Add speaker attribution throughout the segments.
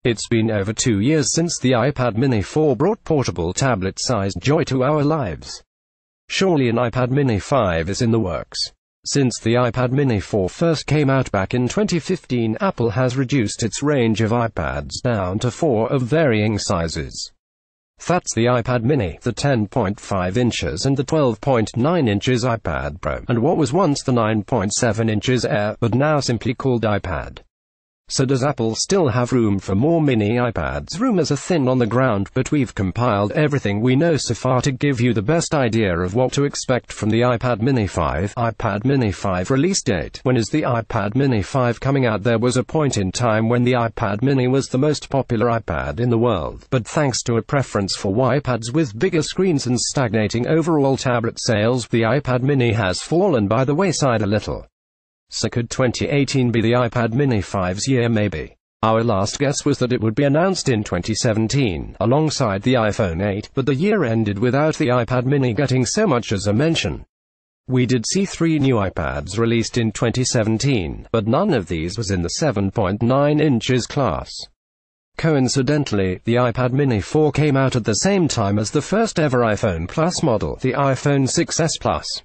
Speaker 1: It's been over 2 years since the iPad mini 4 brought portable tablet-sized joy to our lives. Surely an iPad mini 5 is in the works. Since the iPad mini 4 first came out back in 2015, Apple has reduced its range of iPads down to 4 of varying sizes. That's the iPad mini, the 10.5 inches and the 12.9 inches iPad Pro, and what was once the 9.7 inches Air, but now simply called iPad. So does Apple still have room for more mini iPads? Rumors are thin on the ground, but we've compiled everything we know so far to give you the best idea of what to expect from the iPad mini 5. iPad mini 5 release date. When is the iPad mini 5 coming out? There was a point in time when the iPad mini was the most popular iPad in the world, but thanks to a preference for iPads with bigger screens and stagnating overall tablet sales, the iPad mini has fallen by the wayside a little. So could 2018 be the iPad mini 5's year? Maybe. Our last guess was that it would be announced in 2017, alongside the iPhone 8, but the year ended without the iPad mini getting so much as a mention. We did see 3 new iPads released in 2017, but none of these was in the 7.9 inches class. Coincidentally, the iPad mini 4 came out at the same time as the first ever iPhone Plus model, the iPhone 6s Plus.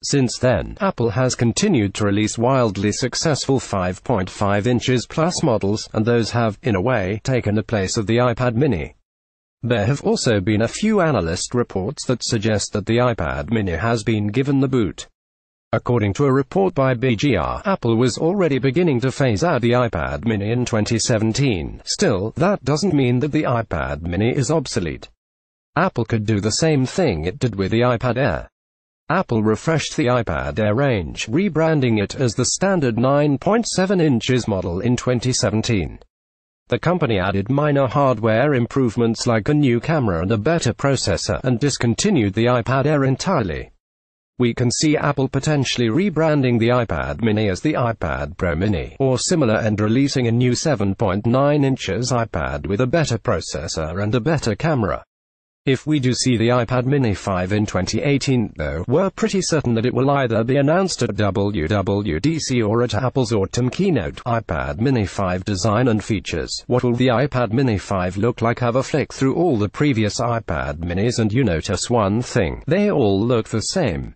Speaker 1: Since then, Apple has continued to release wildly successful 5.5 inches plus models, and those have, in a way, taken the place of the iPad mini. There have also been a few analyst reports that suggest that the iPad mini has been given the boot. According to a report by BGR, Apple was already beginning to phase out the iPad mini in 2017. Still, that doesn't mean that the iPad mini is obsolete. Apple could do the same thing it did with the iPad Air. Apple refreshed the iPad Air range, rebranding it as the standard 9.7 inches model in 2017. The company added minor hardware improvements like a new camera and a better processor, and discontinued the iPad Air entirely. We can see Apple potentially rebranding the iPad mini as the iPad Pro Mini, or similar, and releasing a new 7.9 inches iPad with a better processor and a better camera. If we do see the iPad mini 5 in 2018, though, we're pretty certain that it will either be announced at WWDC or at Apple's autumn keynote. iPad mini 5 design and features. What will the iPad mini 5 look like? Have a flick through all the previous iPad minis and you notice one thing: they all look the same.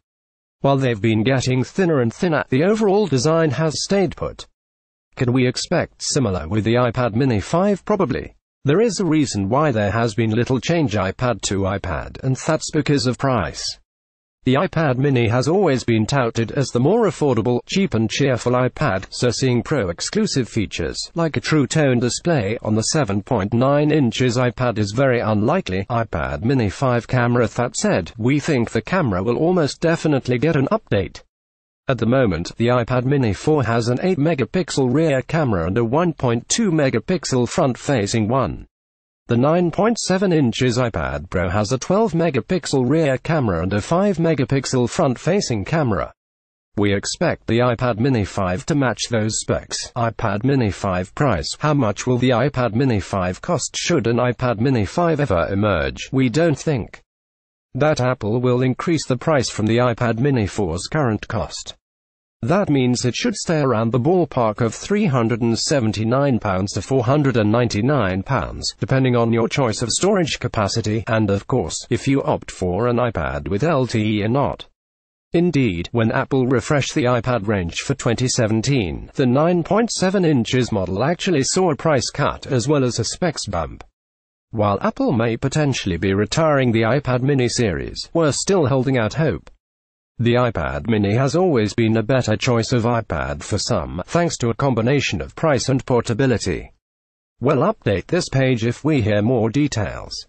Speaker 1: While they've been getting thinner and thinner, the overall design has stayed put. Can we expect similar with the iPad mini 5? Probably. There is a reason why there has been little change iPad to iPad, and that's because of price. The iPad mini has always been touted as the more affordable, cheap and cheerful iPad, so seeing Pro-exclusive features, like a True Tone display, on the 7.9 inches iPad is very unlikely. iPad mini 5 camera. That said, we think the camera will almost definitely get an update. At the moment, the iPad mini 4 has an 8-megapixel rear camera and a 1.2-megapixel front-facing one. The 9.7 inches iPad Pro has a 12-megapixel rear camera and a 5-megapixel front-facing camera. We expect the iPad mini 5 to match those specs. iPad mini 5 price. How much will the iPad mini 5 cost? Should an iPad mini 5 ever emerge, we don't think that Apple will increase the price from the iPad mini 4's current cost. That means it should stay around the ballpark of £379 to £499, depending on your choice of storage capacity, and of course, if you opt for an iPad with LTE or not. Indeed, when Apple refreshed the iPad range for 2017, the 9.7 inches model actually saw a price cut as well as a specs bump. While Apple may potentially be retiring the iPad mini series, we're still holding out hope. The iPad mini has always been a better choice of iPad for some, thanks to a combination of price and portability. We'll update this page if we hear more details.